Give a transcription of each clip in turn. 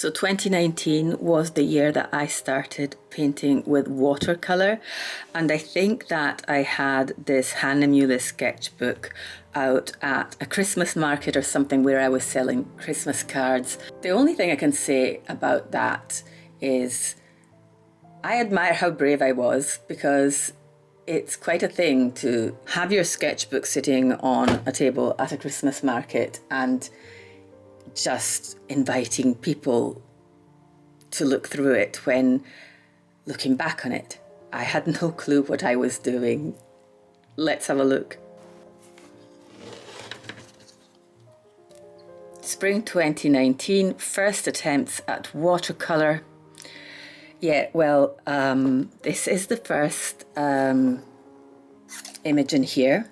So 2019 was the year that I started painting with watercolor, and I think that I had this Hannah Mule sketchbook out at a Christmas market or something where I was selling Christmas cards. The only thing I can say about that is I admire how brave I was, because it's quite a thing to have your sketchbook sitting on a table at a Christmas market and just inviting people to look through it, when looking back on it, I had no clue what I was doing. Let's have a look. Spring 2019, first attempts at watercolor. Yeah, well, this is the first image in here.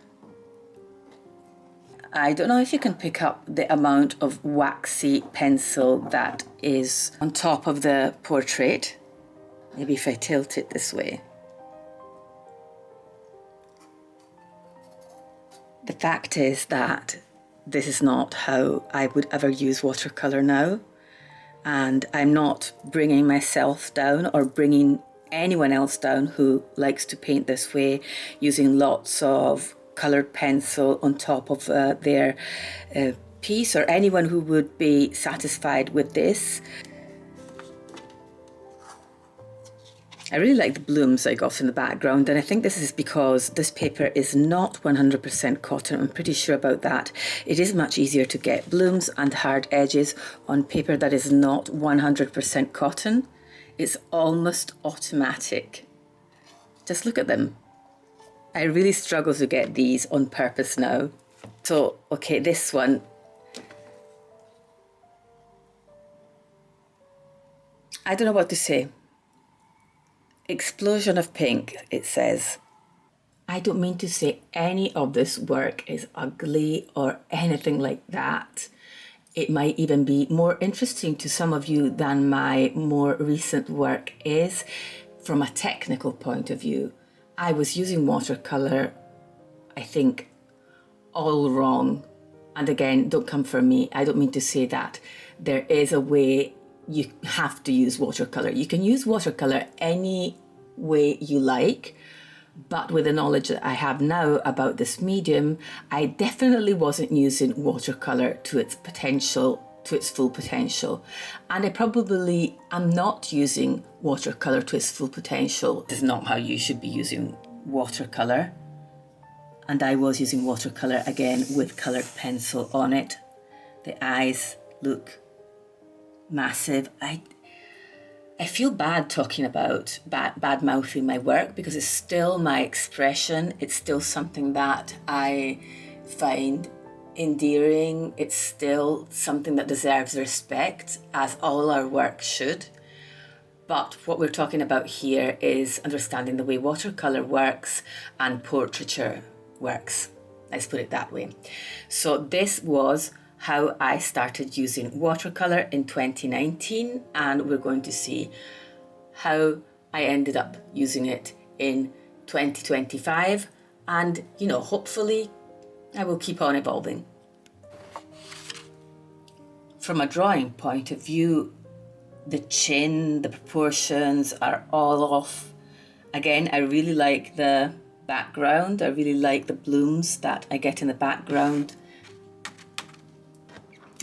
I don't know if you can pick up the amount of waxy pencil that is on top of the portrait. Maybe if I tilt it this way. The fact is that this is not how I would ever use watercolor now. And I'm not bringing myself down or bringing anyone else down who likes to paint this way, using lots of coloured pencil on top of their piece, or anyone who would be satisfied with this. I really like the blooms I got in the background, and I think this is because this paper is not 100% cotton. I'm pretty sure about that. It is much easier to get blooms and hard edges on paper that is not 100% cotton. It's almost automatic. Just look at them. I really struggle to get these on purpose now. So, okay, this one. I don't know what to say. Explosion of pink, it says. I don't mean to say any of this work is ugly or anything like that. It might even be more interesting to some of you than my more recent work is from a technical point of view. I was using watercolor, I think, all wrong. And again, don't come for me. I don't mean to say that. There is a way you have to use watercolor. You can use watercolor any way you like, but with the knowledge that I have now about this medium, I definitely wasn't using watercolor to its potential, to its full potential. And I probably am not using watercolor to its full potential. This is not how you should be using watercolor. And I was using watercolor again with colored pencil on it. The eyes look massive. I feel bad talking about bad mouthing my work, because it's still my expression. It's still something that I find endearing. It's still something that deserves respect, as all our work should. But what we're talking about here is understanding the way watercolor works and portraiture works. Let's put it that way. So this was how I started using watercolor in 2019, and we're going to see how I ended up using it in 2025, and hopefully I will keep on evolving. From a drawing point of view, the chin, the proportions are all off. Again, I really like the background. I really like the blooms that I get in the background.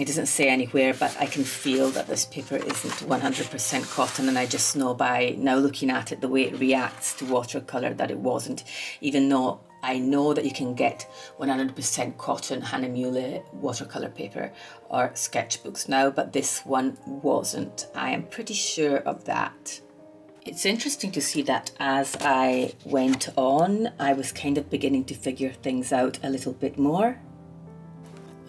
It doesn't say anywhere, but I can feel that this paper isn't 100% cotton, and I just know by now looking at it, the way it reacts to watercolor, that it wasn't, even though I know that you can get 100% cotton Hannah Mule watercolor paper or sketchbooks now, but this one wasn't. I am pretty sure of that. It's interesting to see that as I went on, I was kind of beginning to figure things out a little bit more.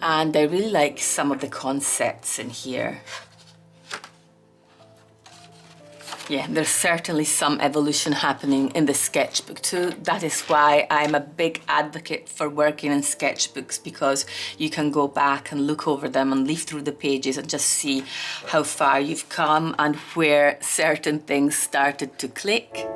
And I really like some of the concepts in here. Yeah, there's certainly some evolution happening in the sketchbook too. That is why I'm a big advocate for working in sketchbooks, because you can go back and look over them and leaf through the pages and just see how far you've come and where certain things started to click.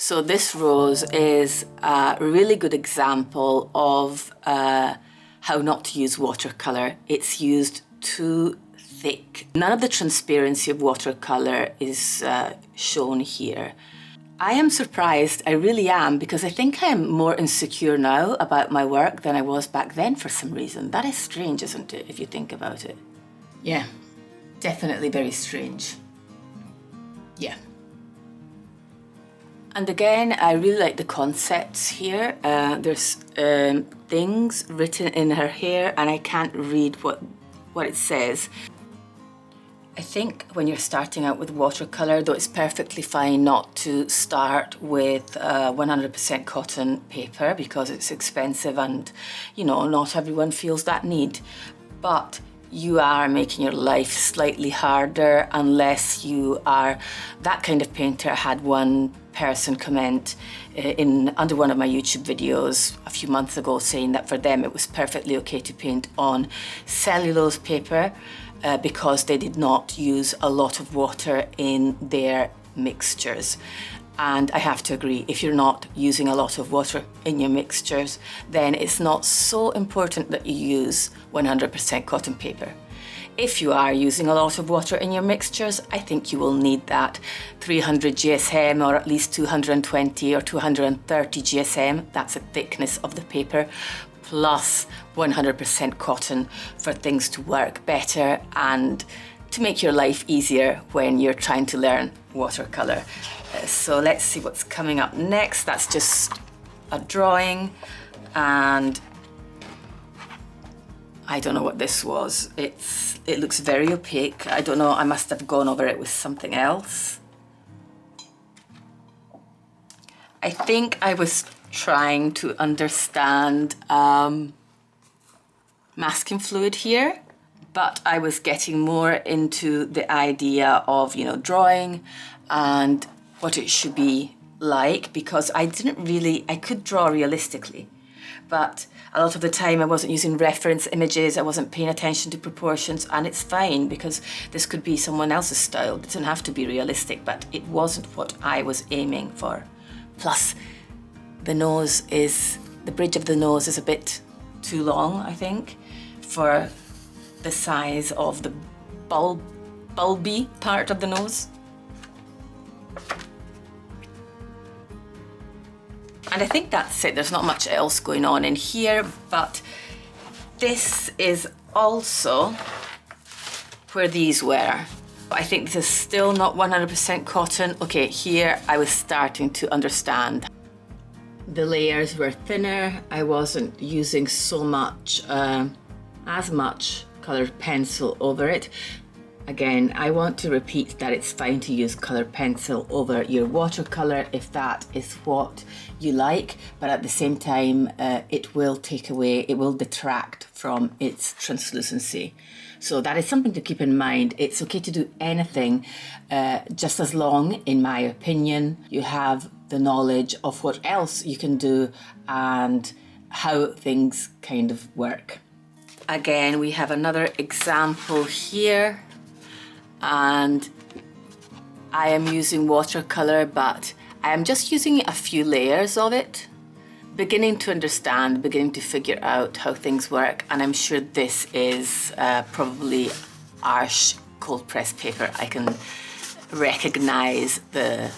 So this rose is a really good example of how not to use watercolor. It's used too thick. None of the transparency of watercolor is shown here. I am surprised, I really am, because I think I am more insecure now about my work than I was back then for some reason. That is strange, isn't it, if you think about it? Yeah, definitely very strange. Yeah. And again, I really like the concepts here. There's things written in her hair and I can't read what it says. I think when you're starting out with watercolor, though, it's perfectly fine not to start with 100% cotton paper because it's expensive and, you know, not everyone feels that need. But you are making your life slightly harder unless you are that kind of painter. I had one person comment under one of my YouTube videos a few months ago saying that for them it was perfectly okay to paint on cellulose paper because they did not use a lot of water in their mixtures. And I have to agree, if you're not using a lot of water in your mixtures, then it's not so important that you use 100% cotton paper. If you are using a lot of water in your mixtures, I think you will need that 300 GSM or at least 220 or 230 GSM. That's the thickness of the paper, plus 100% cotton for things to work better and to make your life easier when you're trying to learn watercolor. So let's see what's coming up next. That's just a drawing, and I don't know what this was. It looks very opaque. I don't know, I must have gone over it with something else. I think I was trying to understand masking fluid here, but I was getting more into the idea of, you know, drawing and what it should be like, because I could draw realistically, but a lot of the time I wasn't using reference images, I wasn't paying attention to proportions, and it's fine because this could be someone else's style. It doesn't have to be realistic, but it wasn't what I was aiming for. Plus, the bridge of the nose is a bit too long, I think, for the size of the bulby part of the nose. And I think that's it. There's not much else going on in here, but this is also where these were. I think this is still not 100% cotton. Okay, here I was starting to understand. The layers were thinner. I wasn't using so much, as much colored pencil over it. Again, I want to repeat that it's fine to use colored pencil over your watercolor if that is what you like, but at the same time, it will detract from its translucency. So that is something to keep in mind. It's okay to do anything, just as long, in my opinion, you have the knowledge of what else you can do and how things kind of work. Again, we have another example here, and I am using watercolor, but I am just using a few layers of it, beginning to understand, beginning to figure out how things work. And I'm sure this is probably Arches cold press paper. I can recognize the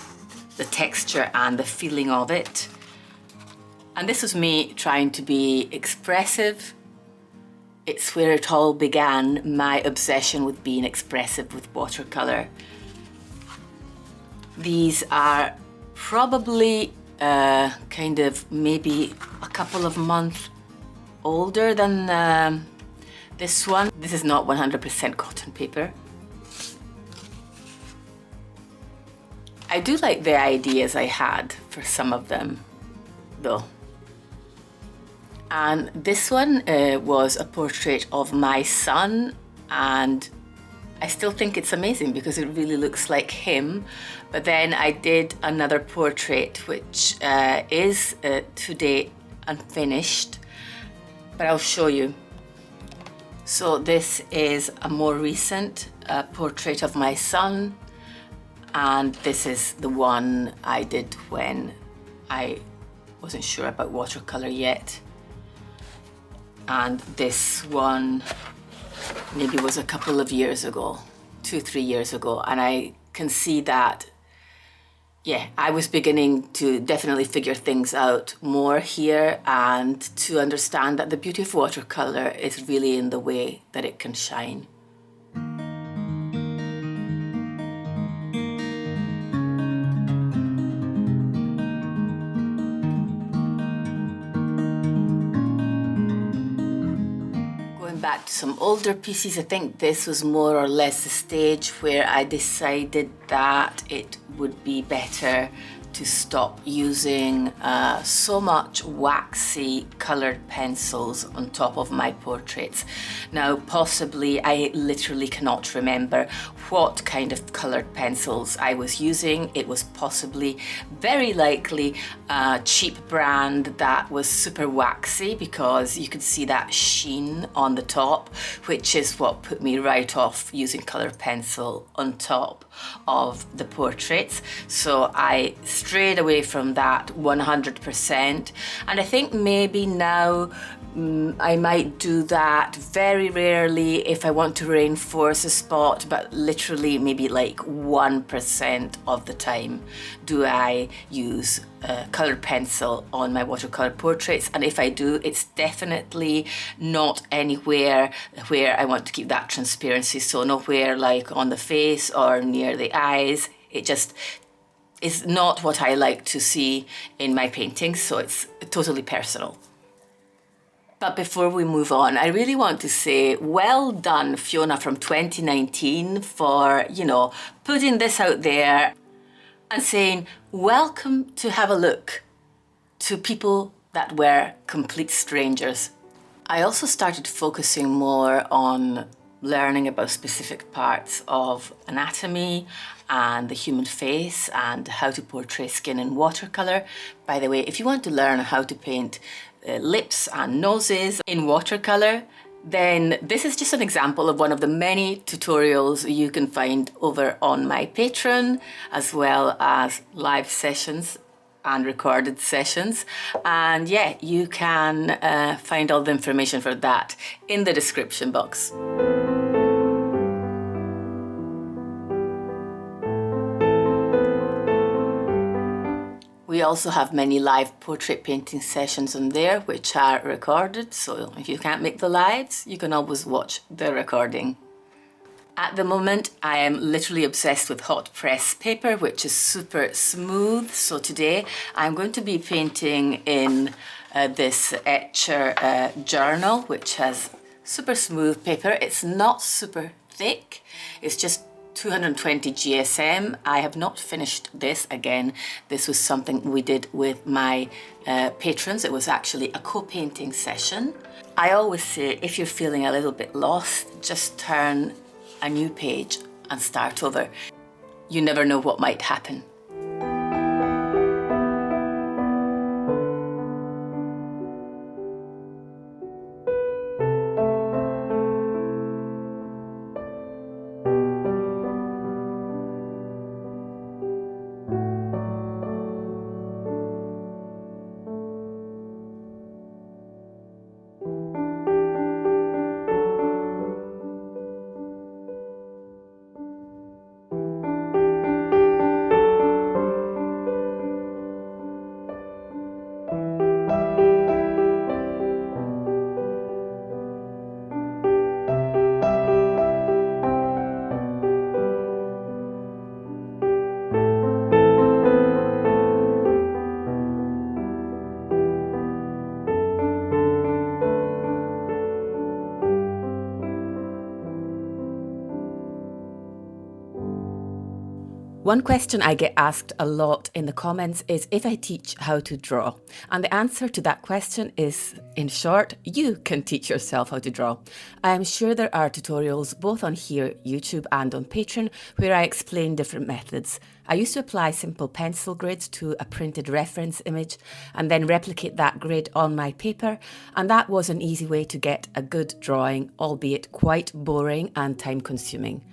texture and the feeling of it. And this was me trying to be expressive. It's where it all began, my obsession with being expressive with watercolor. These are probably kind of maybe a couple of months older than this one. This is not 100% cotton paper. I do like the ideas I had for some of them, though. And this one was a portrait of my son, and I still think it's amazing because it really looks like him. But then I did another portrait which is to date unfinished, but I'll show you. So this is a more recent portrait of my son, and this is the one I did when I wasn't sure about watercolor yet. And this one maybe was a couple of years ago, 2-3 years ago. And I can see that, yeah, I was beginning to definitely figure things out more here and to understand that the beauty of watercolor is really in the way that it can shine. Back to some older pieces, I think this was more or less the stage where I decided that it would be better to stop using so much waxy coloured pencils on top of my portraits. Now, possibly, I literally cannot remember what kind of coloured pencils I was using. It was possibly, very likely, a cheap brand that was super waxy, because you could see that sheen on the top, which is what put me right off using coloured pencil on top of the portraits. So I strayed away from that 100%, and I think maybe now I might do that very rarely if I want to reinforce a spot, but literally maybe like 1% of the time do I use coloured pencil on my watercolour portraits. And if I do, it's definitely not anywhere where I want to keep that transparency, so nowhere like on the face or near the eyes. It just is not what I like to see in my paintings, so it's totally personal. But before we move on, I really want to say well done, Fiona from 2019, for, putting this out there and saying, welcome to have a look, to people that were complete strangers. I also started focusing more on learning about specific parts of anatomy and the human face and how to portray skin in watercolour. By the way, if you want to learn how to paint lips and noses in watercolour, then this is just an example of one of the many tutorials you can find over on my Patreon, as well as live sessions and recorded sessions. And yeah, you can find all the information for that in the description box. We also have many live portrait painting sessions on there, which are recorded, so if you can't make the lives, you can always watch the recording. At the moment, I am literally obsessed with hot press paper, which is super smooth. So today I'm going to be painting in this Etcher journal, which has super smooth paper. It's not super thick, it's just 220 GSM. I have not finished this. Again, this was something we did with my patrons. It was actually a co-painting session. I always say, if you're feeling a little bit lost, just turn a new page and start over. You never know what might happen. One question I get asked a lot in the comments is if I teach how to draw. And the answer to that question is, in short, you can teach yourself how to draw. I am sure there are tutorials both on here, YouTube, and on Patreon where I explain different methods. I used to apply simple pencil grids to a printed reference image and then replicate that grid on my paper, and that was an easy way to get a good drawing, albeit quite boring and time consuming.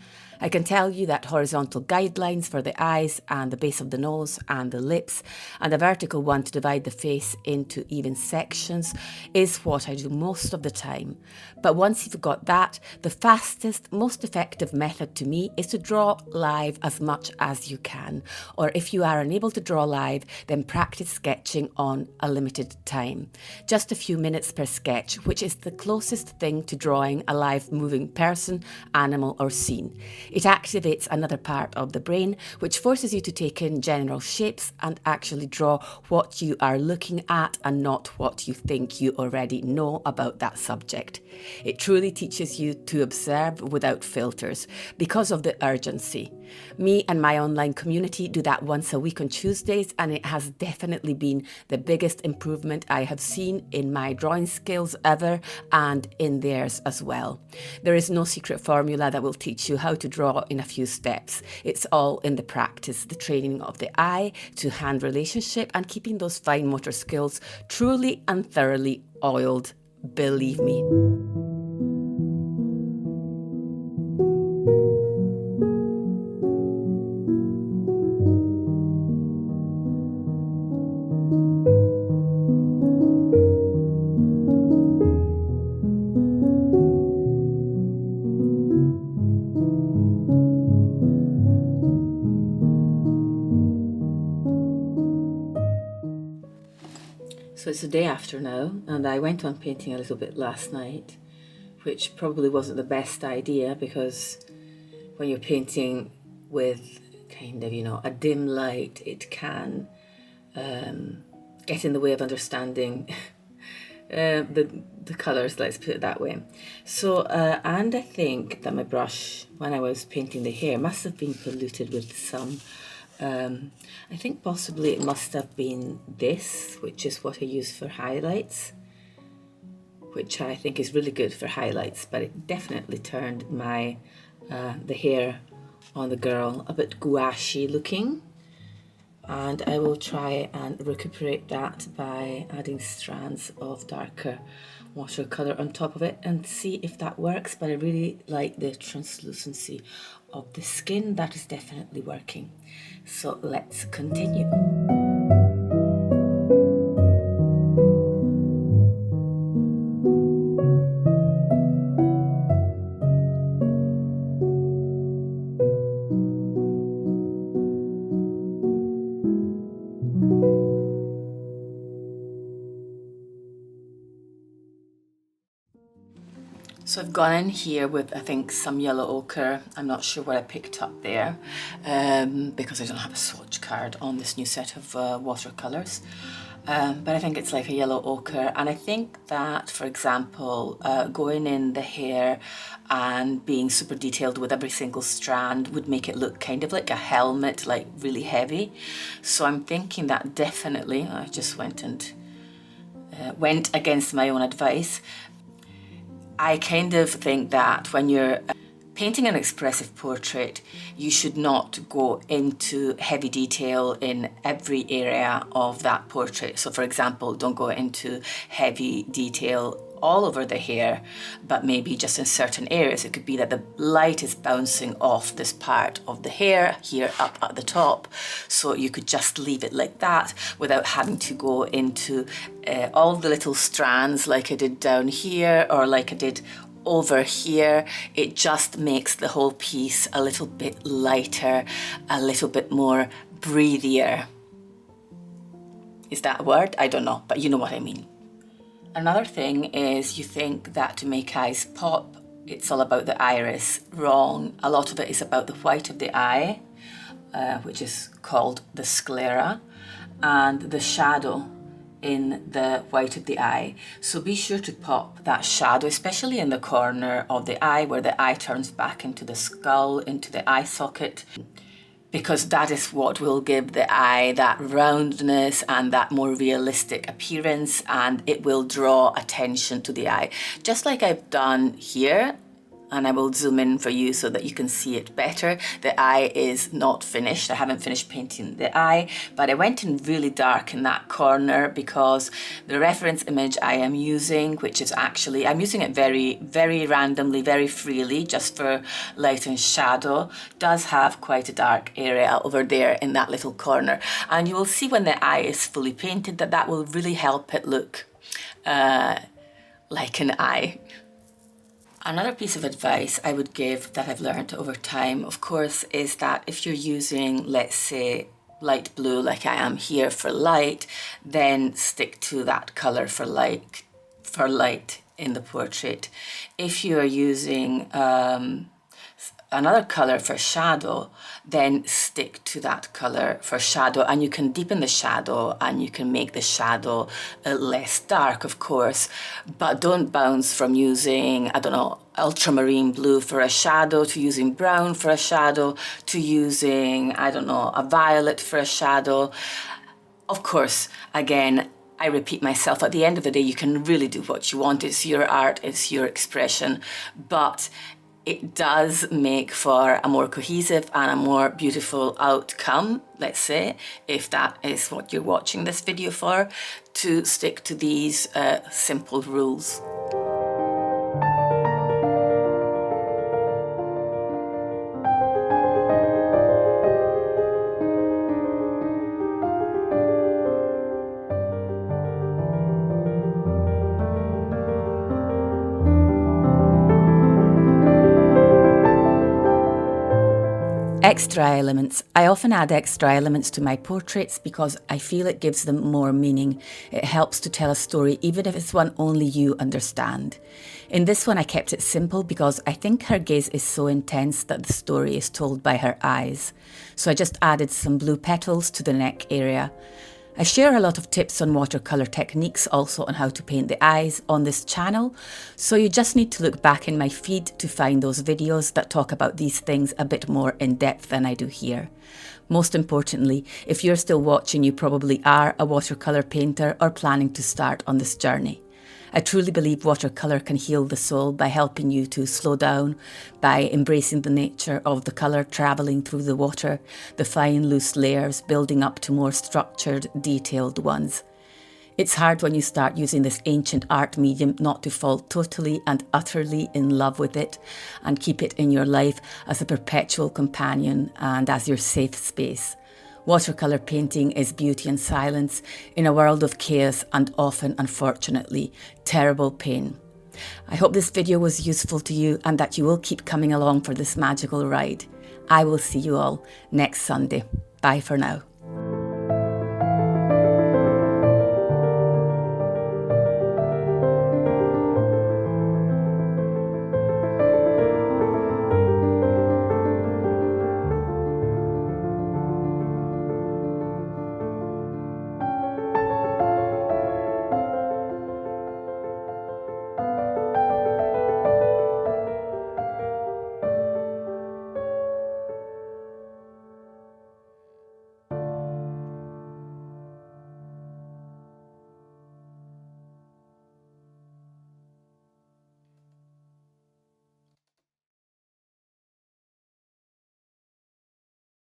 I can tell you that horizontal guidelines for the eyes and the base of the nose and the lips, and a vertical one to divide the face into even sections is what I do most of the time. But once you've got that, the fastest, most effective method to me is to draw live as much as you can. Or if you are unable to draw live, then practice sketching on a limited time. Just a few minutes per sketch, which is the closest thing to drawing a live moving person, animal or scene. It activates another part of the brain, which forces you to take in general shapes and actually draw what you are looking at and not what you think you already know about that subject. It truly teaches you to observe without filters because of the urgency. Me and my online community do that once a week on Tuesdays, and it has definitely been the biggest improvement I have seen in my drawing skills ever and in theirs as well. There is no secret formula that will teach you how to draw in a few steps. It's all in the practice, the training of the eye to hand relationship and keeping those fine motor skills truly and thoroughly oiled, believe me. So it's the day after now, and I went on painting a little bit last night, which probably wasn't the best idea because when you're painting with kind of, a dim light, it can get in the way of understanding the colours, let's put it that way. So, and I think that my brush, when I was painting the hair, must have been polluted with some I think possibly it must have been this, which is what I use for highlights, which I think is really good for highlights, but it definitely turned my the hair on the girl a bit gouache looking. And I will try and recuperate that by adding strands of darker watercolour on top of it and see if that works. But I really like the translucency of the skin. That is definitely working. So let's continue. So I've gone in here with, I think, some yellow ochre. I'm not sure what I picked up there because I don't have a swatch card on this new set of watercolours. But I think it's like a yellow ochre. And I think that, for example, going in the hair and being super detailed with every single strand would make it look kind of like a helmet, like really heavy. So I'm thinking that definitely, I just went and went against my own advice. I kind of think that when you're painting an expressive portrait, you should not go into heavy detail in every area of that portrait. So for example, don't go into heavy detail all over the hair, but maybe just in certain areas. It could be that the light is bouncing off this part of the hair here up at the top. So you could just leave it like that without having to go into all the little strands like I did down here or like I did over here. It just makes the whole piece a little bit lighter, a little bit more breathier. Is that a word? I don't know, but you know what I mean. Another thing is you think that to make eyes pop, it's all about the iris. Wrong. A lot of it is about the white of the eye, which is called the sclera, and the shadow in the white of the eye. So be sure to pop that shadow, especially in the corner of the eye where the eye turns back into the skull, into the eye socket, because that is what will give the eye that roundness and that more realistic appearance, and it will draw attention to the eye. Just like I've done here, and I will zoom in for you so that you can see it better. The eye is not finished. I haven't finished painting the eye, but I went in really dark in that corner because the reference image I am using, which is actually, I'm using it very, very randomly, very freely, just for light and shadow, does have quite a dark area over there in that little corner. And you will see when the eye is fully painted that that will really help it look like an eye. Another piece of advice I would give that I've learned over time, of course, is that if you're using, let's say, light blue like I am here for light, then stick to that colour for light in the portrait. If you are using another colour for shadow, then stick to that colour for shadow, and you can deepen the shadow and you can make the shadow less dark, of course, but don't bounce from using, I don't know, ultramarine blue for a shadow to using brown for a shadow to using, I don't know, a violet for a shadow. Of course, again, I repeat myself, at the end of the day, you can really do what you want. It's your art, it's your expression, but it does make for a more cohesive and a more beautiful outcome, let's say, if that is what you're watching this video for, to stick to these simple rules. Extra elements. I often add extra elements to my portraits because I feel it gives them more meaning. It helps to tell a story even if it's one only you understand. In this one I kept it simple because I think her gaze is so intense that the story is told by her eyes. So I just added some blue petals to the neck area. I share a lot of tips on watercolour techniques, also on how to paint the eyes on this channel, so you just need to look back in my feed to find those videos that talk about these things a bit more in depth than I do here. Most importantly, if you're still watching, you probably are a watercolour painter or planning to start on this journey. I truly believe watercolour can heal the soul by helping you to slow down, by embracing the nature of the colour travelling through the water, the fine loose layers building up to more structured, detailed ones. It's hard when you start using this ancient art medium not to fall totally and utterly in love with it and keep it in your life as a perpetual companion and as your safe space. Watercolour painting is beauty and silence in a world of chaos and often, unfortunately, terrible pain. I hope this video was useful to you and that you will keep coming along for this magical ride. I will see you all next Sunday. Bye for now.